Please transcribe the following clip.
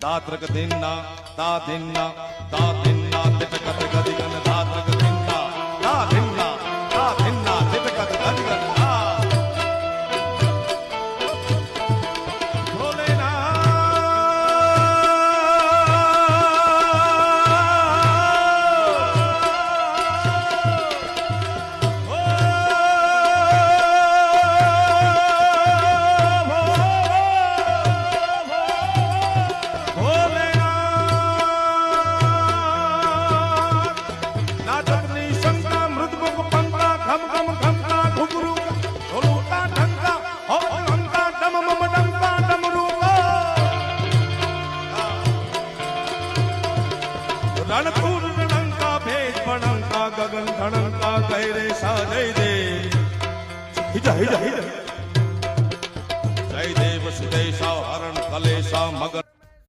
दात्रक दिन्ना दा दिन्ना तिटकत गदिगन दात्रक दिन्ना दा दिन्ना तिटकत गदिगन रणपुर रणंका भेज पणंका गगन धणंका गैरे सा जय देव जय देव सुदेशा हरण कलेशा मगन